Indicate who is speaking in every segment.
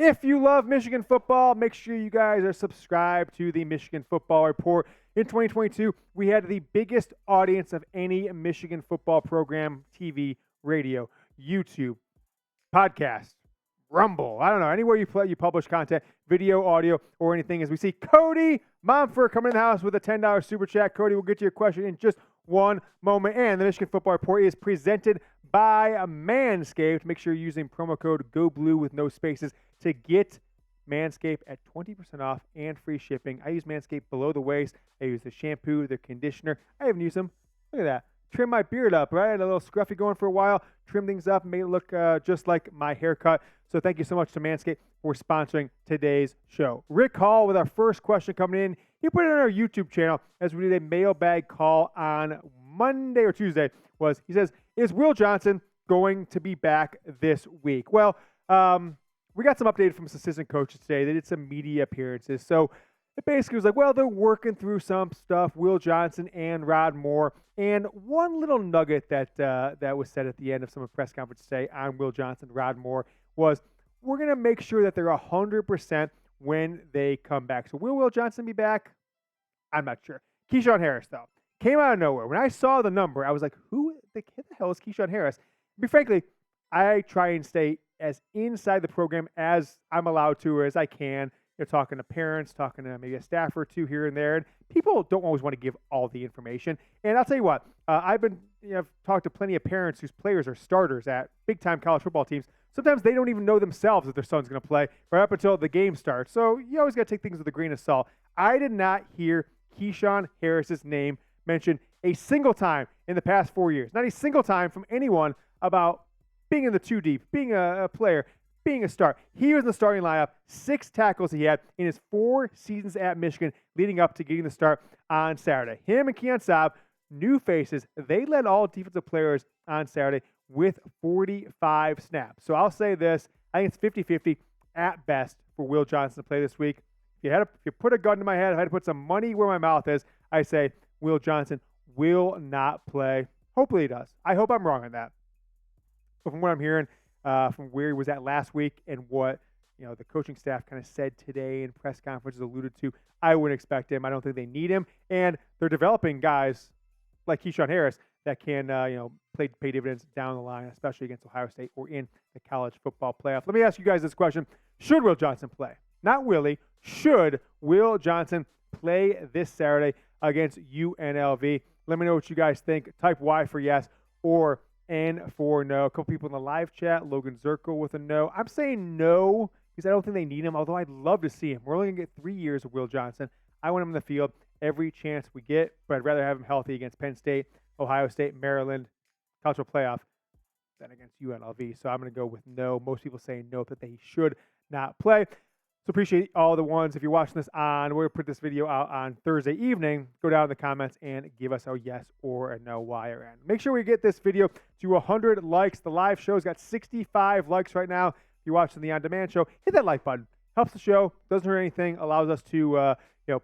Speaker 1: If you love Michigan football, make sure you guys are subscribed to the Michigan Football Report. In 2022, we had the biggest audience of any Michigan football program, TV, radio, YouTube, podcast, Rumble. I don't know, anywhere you publish content, video, audio, or anything. As we see Cody Mompher coming in the house with a $10 super chat. Cody, we'll get to your question in just one moment. And the Michigan Football Report is presented by Manscaped. Make sure you're using promo code GOBLUE with no spaces to get Manscaped at 20% off and free shipping. I use Manscaped below the waist. I use the shampoo, the conditioner. I even use them. Look at that. Trim my beard up, right? I had a little scruffy going for a while. Trim things up, made it look just like my haircut. So thank you so much to Manscaped for sponsoring today's show. Rick Hall with our first question coming in. He put it on our YouTube channel as we did a mailbag call on Monday or Tuesday. He says, is Will Johnson going to be back this week? Well, we got some updated from some assistant coaches today. They did some media appearances. So it basically was like, well, they're working through some stuff, Will Johnson and Rod Moore. And one little nugget that was said at the end of some press conference today on Will Johnson, Rod Moore, was we're going to make sure that they're 100% when they come back. So will Will Johnson be back? I'm not sure. Keshaun Harris, though, came out of nowhere. When I saw the number, I was like, who the hell is Keshaun Harris? To be frankly, I try and stay as inside the program as I'm allowed to or as I can. You're talking to parents, talking to maybe a staff or two here and there. And people don't always want to give all the information. And I'll tell you what, I've talked to plenty of parents whose players are starters at big-time college football teams. Sometimes they don't even know themselves if their son's going to play right up until the game starts. So you always got to take things with a grain of salt. I did not hear Keshaun Harris's name mentioned a single time in the past 4 years. Not a single time from anyone about being in the two deep, being a player, being a star. He was in the starting lineup, 6 tackles he had in his 4 seasons at Michigan leading up to getting the start on Saturday. Him and Keon Sabb, new faces, they led all defensive players on Saturday with 45 snaps. So I'll say this, I think it's 50-50 at best for Will Johnson to play this week. If you put a gun to my head, if I had to put some money where my mouth is, I say Will Johnson will not play. Hopefully he does. I hope I'm wrong on that. But from what I'm hearing, from where he was at last week and what the coaching staff kind of said today in press conferences alluded to, I wouldn't expect him. I don't think they need him. And they're developing guys like Keshaun Harris that can pay dividends down the line, especially against Ohio State or in the college football playoff. Let me ask you guys this question. Should Will Johnson play? Not Willie. Should Will Johnson play this Saturday against UNLV? Let me know what you guys think. Type Y for yes or N for no. A couple people in the live chat. Logan Zirkle with a no. I'm saying no because I don't think they need him, although I'd love to see him. We're only going to get 3 years of Will Johnson. I want him in the field every chance we get, but I'd rather have him healthy against Penn State, Ohio State, Maryland, college playoff than against UNLV. So I'm going to go with no. Most people saying no, that they should not play. So appreciate all the ones. If you're watching this we're going to put this video out on Thursday evening. Go down in the comments and give us a yes or a no, Y or N. Make sure we get this video to 100 likes. The live show's got 65 likes right now. If you're watching the on-demand show, hit that like button. Helps the show. Doesn't hurt anything. Allows us to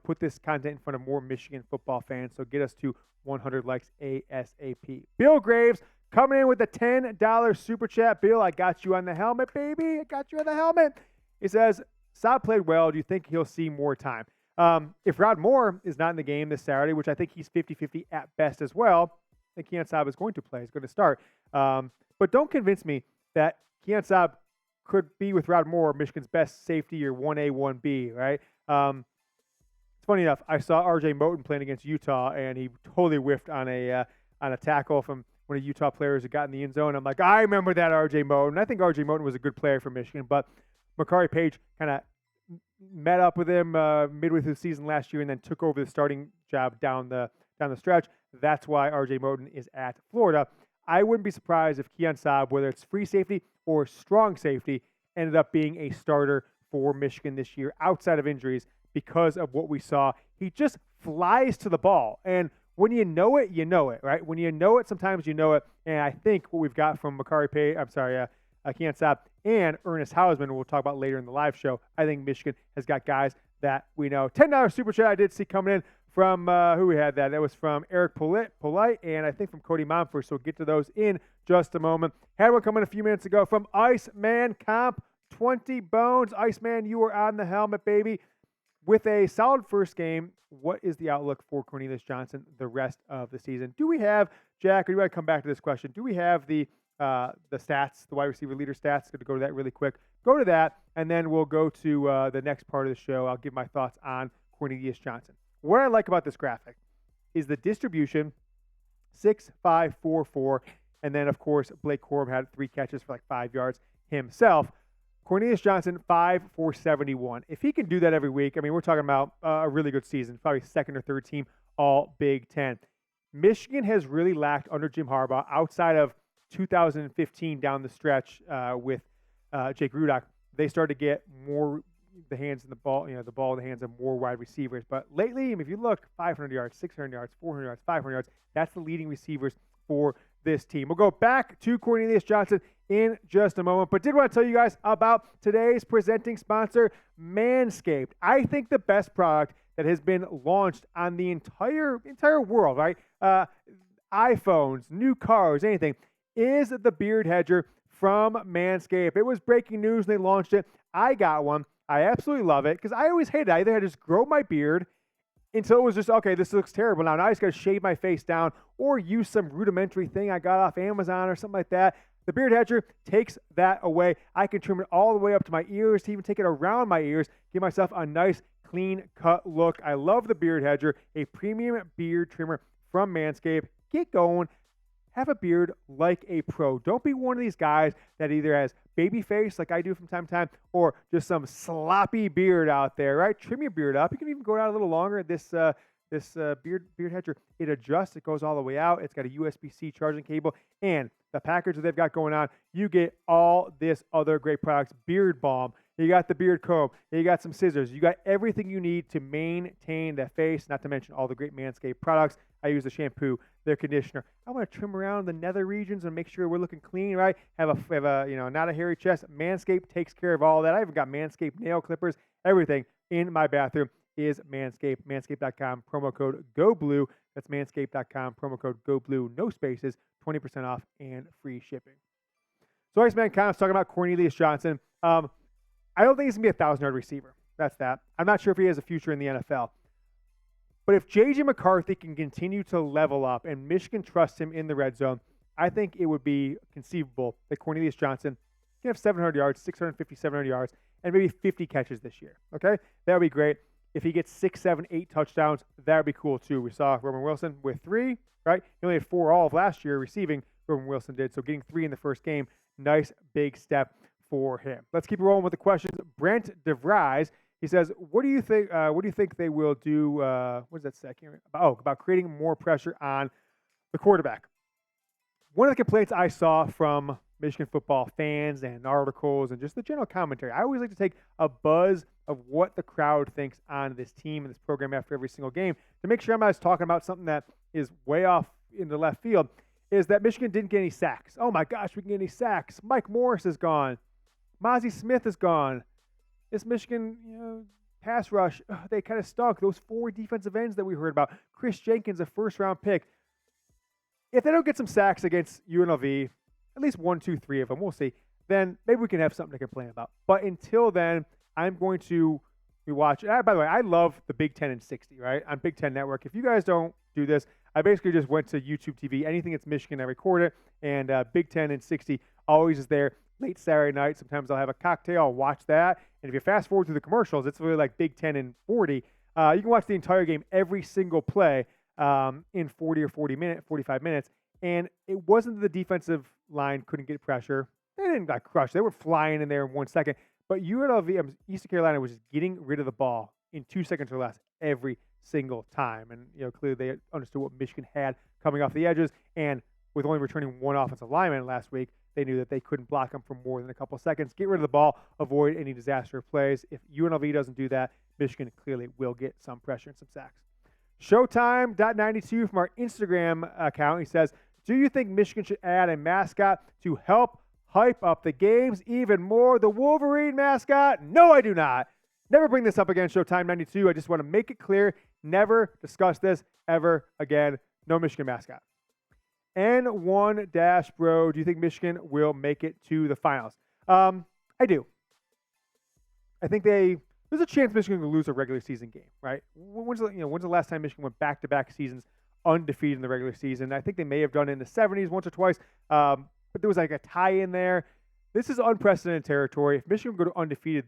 Speaker 1: put this content in front of more Michigan football fans. So get us to 100 likes ASAP. Bill Graves coming in with the $10 super chat. Bill, I got you on the helmet, baby. I got you on the helmet. He says, Sabb played well. Do you think he'll see more time? If Rod Moore is not in the game this Saturday, which I think he's 50-50 at best as well, I think Keon Sabb is going to play. He's going to start. But don't convince me that Keon Sabb could be with Rod Moore, Michigan's best safety or 1A, 1B, right? It's funny enough, I saw R.J. Moten playing against Utah, and he totally whiffed on a tackle from one of the Utah players who got in the end zone. I'm like, I remember that R.J. Moten. I think R.J. Moten was a good player for Michigan, but McCarthy Page kind of met up with him midway through the season last year and then took over the starting job down the stretch. That's why R.J. Moten is at Florida. I wouldn't be surprised if Keon Sabb, whether it's free safety or strong safety, ended up being a starter for Michigan this year outside of injuries because of what we saw. He just flies to the ball. And when you know it, right? When you know it, sometimes you know it. And I think what we've got from Keon Sabb and Ernest Hausman, we'll talk about later in the live show, I think Michigan has got guys that we know. $10 super chat I did see coming in from, who we had that? That was from Eric Polite and I think from Cody Mompher. So we'll get to those in just a moment. Had one come in a few minutes ago from Iceman Comp 20 bones. Iceman, you are on the helmet, baby. With a solid first game, what is the outlook for Cornelius Johnson the rest of the season? Do we have, Jack, or do I come back to this question? Do we have the stats, the wide receiver leader stats? Going to go to that really quick. Go to that, and then we'll go to the next part of the show. I'll give my thoughts on Cornelius Johnson. What I like about this graphic is the distribution, 6, 5, 4, 4, and then, of course, Blake Corum had 3 catches for like 5 yards himself. Cornelius Johnson, 5 for 71. If he can do that every week, I mean, we're talking about a really good season, probably second or third team all Big Ten. Michigan has really lacked under Jim Harbaugh outside of 2015 down the stretch with Jake Rudock. They started to get more the hands in the ball, the ball in the hands of more wide receivers. But lately, if you look, 500 yards, 600 yards, 400 yards, 500 yards, that's the leading receivers for this team. We'll go back to Cornelius Johnson in just a moment, but did want to tell you guys about today's presenting sponsor, Manscaped. I think the best product that has been launched on the entire world, right? iPhones, new cars, anything, is the beard hedger from Manscaped. It was breaking news when they launched it. I got one. I absolutely love it because I always hated it. I either had to just grow my beard until it was just, okay, this looks terrible now. Now I just got to shave my face down or use some rudimentary thing I got off Amazon or something like that. The beard hedger takes that away. I can trim it all the way up to my ears, to even take it around my ears, give myself a nice, clean cut look. I love the beard hedger, a premium beard trimmer from Manscaped. Get going. Have a beard like a pro. Don't be one of these guys that either has baby face like I do from time to time or just some sloppy beard out there, right? Trim your beard up. You can even go out a little longer. This beard hedger, it adjusts. It goes all the way out. It's got a USB-C charging cable. And the package that they've got going on, you get all this other great products. Beard balm. You got the beard comb. You got some scissors. You got everything you need to maintain the face, not to mention all the great Manscaped products. I use the shampoo, their conditioner. I want to trim around the nether regions and make sure we're looking clean, right? Have a not a hairy chest. Manscaped takes care of all that. I even got Manscaped nail clippers. Everything in my bathroom is Manscaped. Manscaped.com, promo code GOBLUE. That's manscaped.com, promo code GOBLUE. No spaces, 20% off and free shipping. So Iceman Connor's talking about Cornelius Johnson. I don't think he's going to be a 1,000-yard receiver. That's that. I'm not sure if he has a future in the NFL. But if J.J. McCarthy can continue to level up and Michigan trusts him in the red zone, I think it would be conceivable that Cornelius Johnson can have 700 yards, 650, 700 yards, and maybe 50 catches this year. Okay? That would be great. If he gets 6, 7, 8 touchdowns, that would be cool too. We saw Roman Wilson with 3, right? He only had 4 all of last year receiving. Roman Wilson did. So getting 3 in the first game, nice big step for him. Let's keep rolling with the questions. Brent DeVries, he says, what do you think they will do? What does that say? I can't remember. About creating more pressure on the quarterback. One of the complaints I saw from Michigan football fans and articles and just the general commentary, I always like to take a buzz of what the crowd thinks on this team and this program after every single game to make sure I'm not just talking about something that is way off in the left field, is that Michigan didn't get any sacks. Oh my gosh, we can get any sacks. Mike Morris is gone. Mozzie Smith is gone. This Michigan, pass rush, they kind of stunk. Those 4 defensive ends that we heard about. Chris Jenkins, a first-round pick. If they don't get some sacks against UNLV, at least 1, 2, 3 of them, we'll see, then maybe we can have something to complain about. But until then, I'm going to rewatch. By the way, I love the Big Ten in 60, right? On Big Ten Network. If you guys don't do this, I basically just went to YouTube TV. Anything that's Michigan, I record it. And Big Ten in 60 always is there. Late Saturday night, sometimes I'll have a cocktail, I'll watch that. And if you fast forward through the commercials, it's really like Big Ten in 40. You can watch the entire game, every single play in 40 or 45 minutes. And it wasn't that the defensive line couldn't get pressure. They didn't get crushed. They were flying in there in 1 second. But UNLV, Eastern Carolina, was just getting rid of the ball in 2 seconds or less every single time. And, clearly they understood what Michigan had coming off the edges. And with only returning 1 offensive lineman last week, they knew that they couldn't block them for more than a couple of seconds. Get rid of the ball, avoid any disaster plays. If UNLV doesn't do that, Michigan clearly will get some pressure and some sacks. Showtime.92 from our Instagram account. He says, do you think Michigan should add a mascot to help hype up the games even more? The Wolverine mascot? No, I do not. Never bring this up again, Showtime92. I just want to make it clear. Never discuss this ever again. No Michigan mascot. N1-Bro, do you think Michigan will make it to the finals? I do. I think there's a chance Michigan will lose a regular season game, right? When's the last time Michigan went back-to-back seasons undefeated in the regular season? I think they may have done it in the 70s once or twice, but there was like a tie in there. This is unprecedented territory. If Michigan go to undefeated,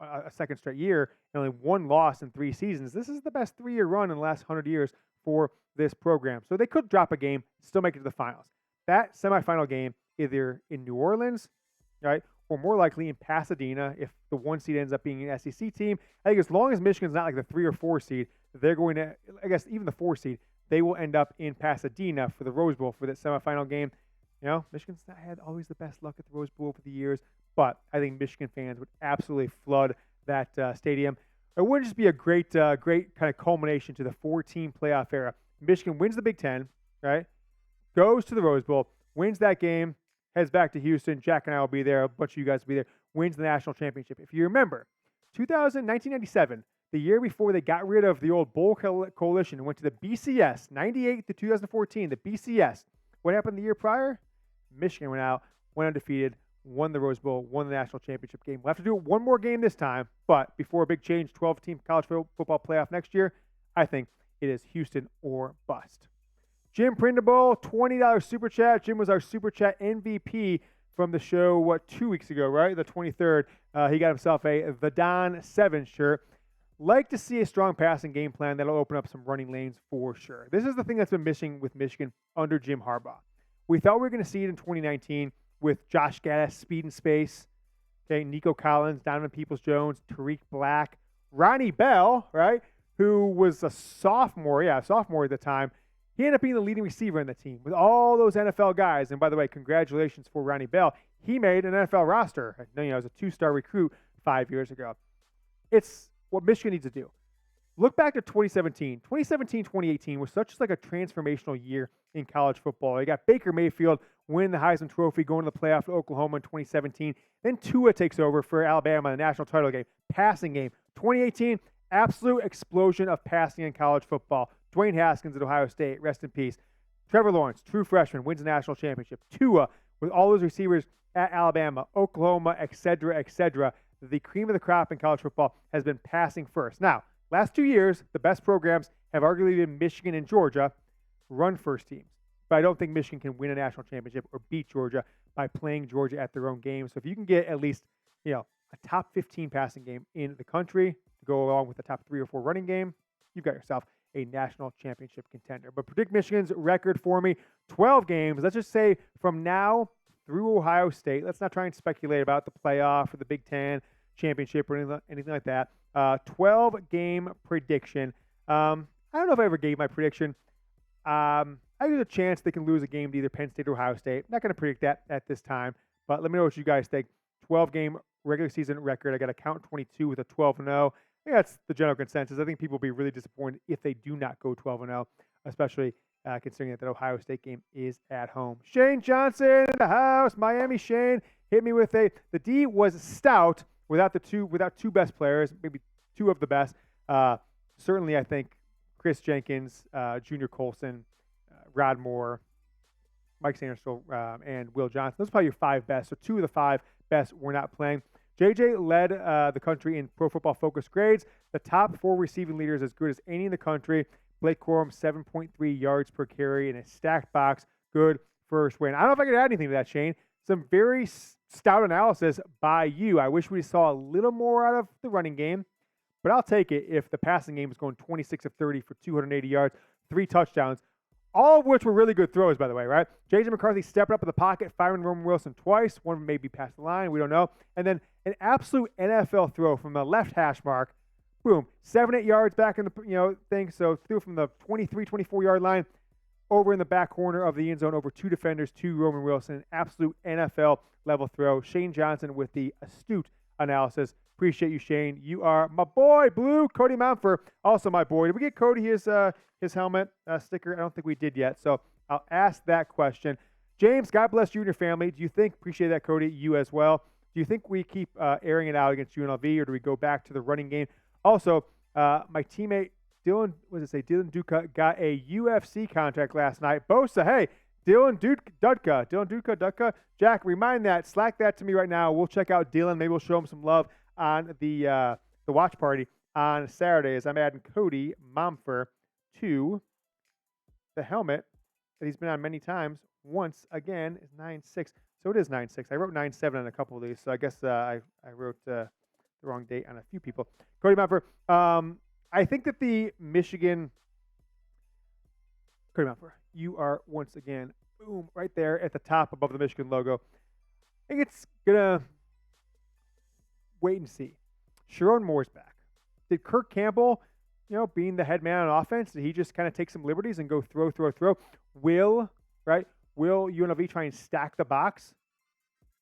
Speaker 1: a second straight year and only one loss in 3 seasons, this is the best 3-year run in the last 100 years for this program. So they could drop a game, still make it to the finals. That semifinal game, either in New Orleans, right, or more likely in Pasadena, if the 1 seed ends up being an SEC team. I think as long as Michigan's not like the 3 or 4 seed, they're going to, I guess even the 4 seed, they will end up in Pasadena for the Rose Bowl for that semifinal game. Michigan's not had always the best luck at the Rose Bowl over the years, but I think Michigan fans would absolutely flood that stadium. It would just be a great kind of culmination to the 4-team playoff era. Michigan wins the Big Ten, right? Goes to the Rose Bowl, wins that game, heads back to Houston. Jack and I will be there. A bunch of you guys will be there. Wins the national championship. If you remember, 1997, the year before they got rid of the old Bowl Coalition and went to the BCS, 98 to 2014, the BCS. What happened the year prior? Michigan went out, went undefeated, won the Rose Bowl, won the national championship game. We'll have to do one more game this time, but before a big change, 12-team college football playoff next year, I think it is Houston or bust. Jim Prindable, $20 Super Chat. Jim was our Super Chat MVP from the show, 2 weeks ago, right? The 23rd. He got himself a The Don 7 shirt. Like to see a strong passing game plan that'll open up some running lanes for sure. This is the thing that's been missing with Michigan under Jim Harbaugh. We thought we were going to see it in 2019 with Josh Gaddis, speed and space, okay, Nico Collins, Donovan Peoples-Jones, Tariq Black, Ronnie Bell, right, who was a sophomore at the time. He ended up being the leading receiver in the team with all those NFL guys. And by the way, congratulations for Ronnie Bell. He made an NFL roster. As a 2-star recruit 5 years ago. It's what Michigan needs to do. Look back to 2017. 2017-2018 was such like a transformational year in college football. You got Baker Mayfield win the Heisman Trophy, going to the playoff to Oklahoma in 2017. Then Tua takes over for Alabama in the national title game. Passing game. 2018, absolute explosion of passing in college football. Dwayne Haskins at Ohio State, rest in peace. Trevor Lawrence, true freshman, wins the national championship. Tua, with all those receivers at Alabama, Oklahoma, etc. The cream of the crop in college football has been passing first. Now, last 2 years, the best programs have arguably been Michigan and Georgia, run first teams. But I don't think Michigan can win a national championship or beat Georgia by playing Georgia at their own game. So if you can get at least, a top 15 passing game in the country to go along with the top 3 or 4 running game, you've got yourself a national championship contender. But predict Michigan's record for me, 12 games. Let's just say from now through Ohio State. Let's not try and speculate about the playoff or the Big Ten championship or anything like that. 12-game prediction. I don't know if I ever gave my prediction. I think there's a chance they can lose a game to either Penn State or Ohio State. Not going to predict that at this time, but let me know what you guys think. 12-game regular season record. I got to count 22 with a 12-0. I think that's the general consensus. I think people will be really disappointed if they do not go 12-0, especially considering that Ohio State game is at home. Shane Johnson in the house. Miami Shane hit me with the D was stout without two best players, maybe 2 of the best. Certainly, I think Chris Jenkins, Junior Colson, Rod Moore, Mike Sanderson, and Will Johnson. Those are probably your 5 best. So 2 of the 5 best were not playing. JJ led the country in Pro Football Focus grades. The top 4 receiving leaders as good as any in the country. Blake Corum, 7.3 yards per carry in a stacked box. Good first win. I don't know if I could add anything to that, Shane. Some very stout analysis by you. I wish we saw a little more out of the running game, but I'll take it if the passing game was going 26 of 30 for 280 yards, 3 touchdowns, all of which were really good throws, by the way, right? J.J. McCarthy stepped up in the pocket, firing Roman Wilson twice. One maybe past the line. We don't know. And then an absolute NFL throw from the left hash mark. Boom. 7-8 yards back in the thing. So threw from the 23, 24-yard line over in the back corner of the end zone over 2 defenders to Roman Wilson. Absolute NFL-level throw. Shane Johnson with the astute analysis. Appreciate you, Shane. You are my boy, Blue. Cody Mompher, also my boy. Did we get Cody his helmet sticker? I don't think we did yet, so I'll ask that question. James, God bless you and your family. Do you think, appreciate that, Cody, you as well, do you think we keep airing it out against UNLV, or do we go back to the running game? Also, my teammate, Dylan Dudka, got a UFC contract last night. Bosa, hey, Dylan Dudka. Jack, slack that to me right now. We'll check out Dylan. Maybe we'll show him some love on the watch party on Saturday is I'm adding Cody Mompher to the helmet that he's been on many times. Once again is 9-6. So it is 9-6. I wrote 9-7 on a couple of these, so I guess I wrote the wrong date on a few people. Cody Mompher. I think that the Michigan Cody Mompher, you are once again, boom, right there at the top above the Michigan logo. I think it's gonna wait and see. Sharon Moore's back. Did Kirk Campbell, being the head man on offense, did he just kind of take some liberties and go throw? Will UNLV try and stack the box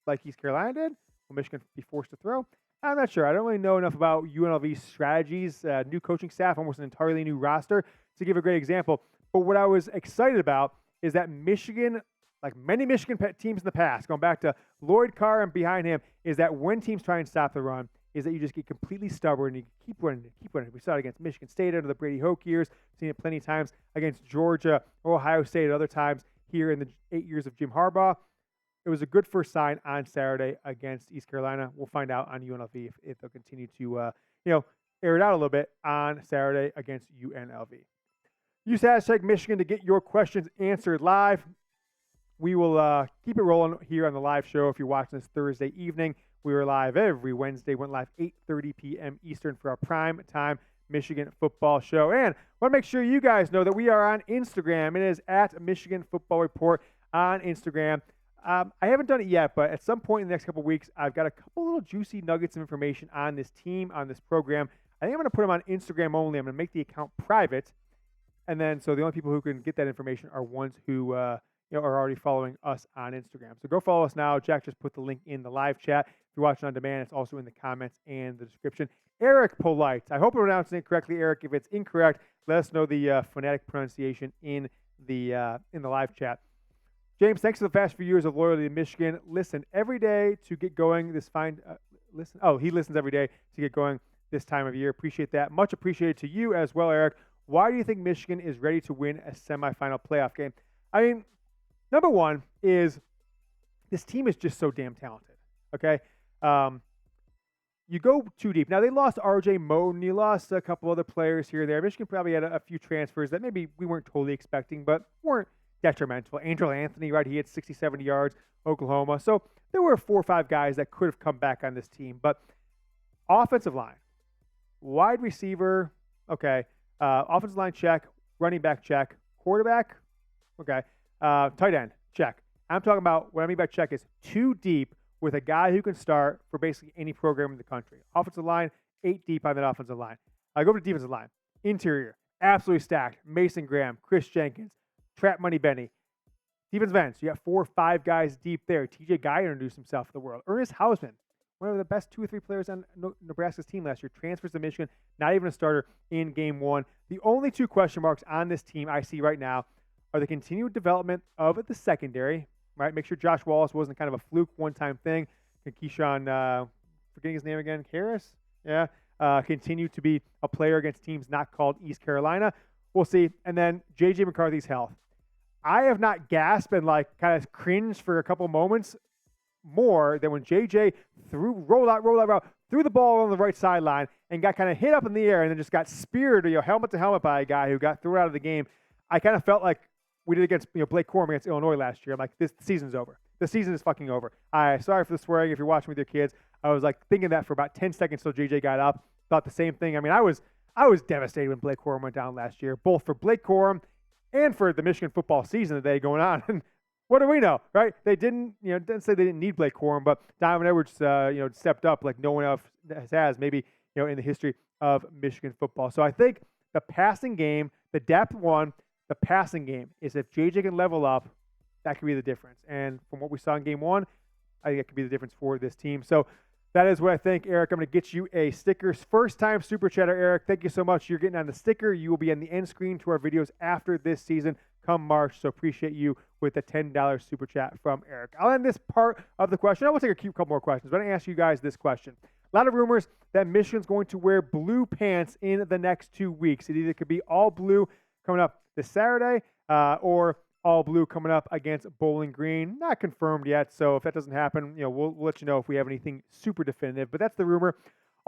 Speaker 1: like East Carolina did? Will Michigan be forced to throw? I'm not sure. I don't really know enough about UNLV's strategies, new coaching staff, almost an entirely new roster to give a great example. But what I was excited about is that Michigan, like many Michigan teams in the past, going back to Lloyd Carr and behind him, is that when teams try and stop the run, is that you just get completely stubborn and you keep running. We saw it against Michigan State under the Brady Hoke years, seen it plenty of times against Georgia or Ohio State at other times here in the 8 years of Jim Harbaugh. It was a good first sign on Saturday against East Carolina. We'll find out on UNLV if they'll continue to, air it out a little bit on Saturday against UNLV. Use hashtag Michigan to get your questions answered live. We will keep it rolling here on the live show. If you're watching this Thursday evening, we are live every Wednesday. Went live 8:30 p.m. Eastern for our prime time Michigan football show. And I want to make sure you guys know that we are on Instagram. It is at Michigan Football Report on Instagram. I haven't done it yet, but at some point in the next couple of weeks, I've got a couple little juicy nuggets of information on this team, on this program. I think I'm going to put them on Instagram only. I'm going to make the account private. And then, so the only people who can get that information are ones who are already following us on Instagram. So go follow us now. Jack just put the link in the live chat. If you're watching on demand, it's also in the comments and the description. Eric Polite. I hope I'm pronouncing it correctly, Eric. If it's incorrect, let us know the phonetic pronunciation in the live chat. James, thanks for the past few years of loyalty to Michigan. Listen every day to get going. He listens every day to get going this time of year. Appreciate that. Much appreciated to you as well, Eric. Why do you think Michigan is ready to win a semifinal playoff game? I mean, number one is this team is just so damn talented, okay? You go too deep. Now, they lost R.J. Moten. You lost a couple other players here and there. Michigan probably had a few transfers that maybe we weren't totally expecting, but weren't detrimental. Angel Anthony, right? He had 60, 70 yards, Oklahoma. So there were 4 or 5 guys that could have come back on this team. But offensive line, wide receiver, okay. Offensive line, check. Running back, check. Quarterback, okay. Tight end, check. I'm talking about, what I mean by check is too deep with a guy who can start for basically any program in the country. Offensive line, 8 deep on that offensive line. I go to defensive line. Interior, absolutely stacked. Mason Graham, Chris Jenkins, Trap Money Benny. Defensive ends, you got 4 or 5 guys deep there. TJ Guy introduced himself to the world. Ernest Hausman, one of the best 2 or 3 players on Nebraska's team last year, transfers to Michigan, not even a starter in game 1. The only 2 question marks on this team I see right now are the continued development of the secondary, right? Make sure Josh Wallace wasn't kind of a fluke one-time thing. Can Keshaun, forgetting his name again, Harris? Yeah. Continue to be a player against teams not called East Carolina. We'll see. And then J.J. McCarthy's health. I have not gasped and kind of cringed for a couple moments more than when J.J. rolled out, threw the ball on the right sideline and got kind of hit up in the air and then just got speared, helmet to helmet by a guy who got thrown out of the game. I kind of felt like we did against Blake Corum against Illinois last year. I'm like, this season's over. The season is fucking over. Sorry for the swearing if you're watching with your kids. I was thinking that for about 10 seconds till JJ got up. Thought the same thing. I mean, I was devastated when Blake Corum went down last year, both for Blake Corum and for the Michigan football season today going on. And what do we know, right? They didn't say they didn't need Blake Corum, but Donovan Edwards, stepped up like no one else has maybe, in the history of Michigan football. So I think the passing game, the depth one, the passing game is if JJ can level up, that could be the difference. And from what we saw in game 1, I think that could be the difference for this team. So that is what I think, Eric. I'm going to get you a sticker. First time super chatter, Eric. Thank you so much. You're getting on the sticker. You will be on the end screen to our videos after this season come March. So appreciate you with the $10 super chat from Eric. I'll end this part of the question. I will take a couple more questions, but I'm going to ask you guys this question. A lot of rumors that Michigan's going to wear blue pants in the next 2 weeks. It either could be all blue coming up this Saturday or all blue coming up against Bowling Green. Not confirmed yet, so if that doesn't happen, we'll let you know if we have anything super definitive. But that's the rumor.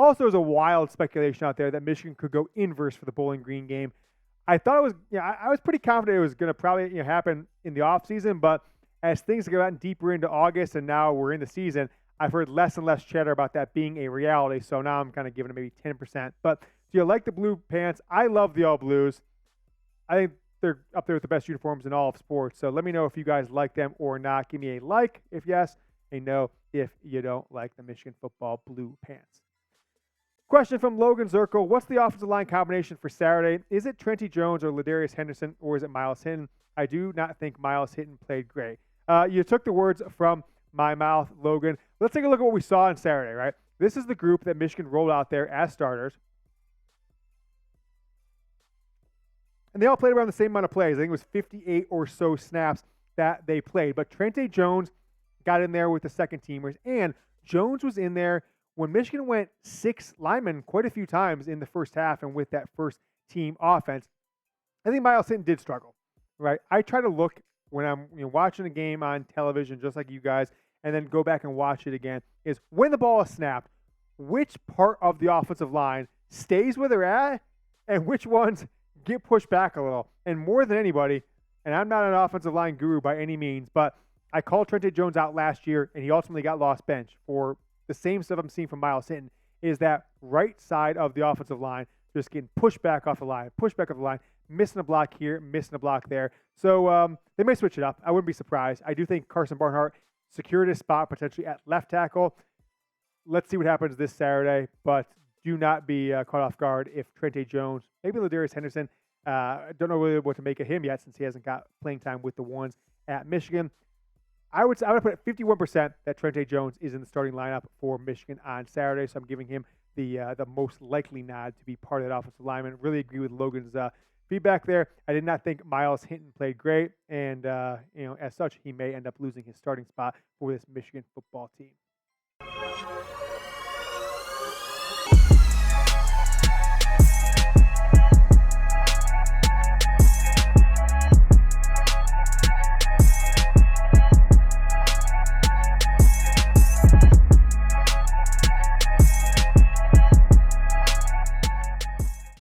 Speaker 1: Also, there's a wild speculation out there that Michigan could go inverse for the Bowling Green game. I thought it was, I was pretty confident it was going to probably happen in the offseason, but as things have gotten deeper into August and now we're in the season, I've heard less and less chatter about that being a reality. So now I'm kind of giving it maybe 10%. But do you like the blue pants? I love the all blues. I think they're up there with the best uniforms in all of sports. So let me know if you guys like them or not. Give me a like if yes, a no if you don't like the Michigan football blue pants. Question from Logan Zirkle. What's the offensive line combination for Saturday? Is it Trente Jones or Ladarius Henderson, or is it Myles Hinton? I do not think Myles Hinton played great. You took the words from my mouth, Logan. Let's take a look at what we saw on Saturday, right? This is the group that Michigan rolled out there as starters. And they all played around the same amount of plays. I think it was 58 or so snaps that they played. But Trente Jones got in there with the second teamers. And Jones was in there when Michigan went 6 linemen quite a few times in the first half and with that first team offense. I think Myles Hinton did struggle, right? I try to look when I'm watching a game on television, just like you guys, and then go back and watch it again, is when the ball is snapped, which part of the offensive line stays where they're at and which ones get pushed back a little. And more than anybody, and I'm not an offensive line guru by any means, but I called Trente Jones out last year, and he ultimately got lost bench for the same stuff I'm seeing from Myles Hinton, is that right side of the offensive line just getting pushed back off the line, missing a block here, missing a block there. So they may switch it up. I wouldn't be surprised. I do think Carson Barnhart secured his spot potentially at left tackle. Let's see what happens this Saturday, but do not be caught off guard if Trente Jones, maybe Ladarius Henderson, don't know really what to make of him yet since he hasn't got playing time with the ones at Michigan. I would put it 51% that Trente Jones is in the starting lineup for Michigan on Saturday, so I'm giving him the most likely nod to be part of that offensive lineman. Really agree with Logan's feedback there. I did not think Myles Hinton played great, and as such, he may end up losing his starting spot for this Michigan football team.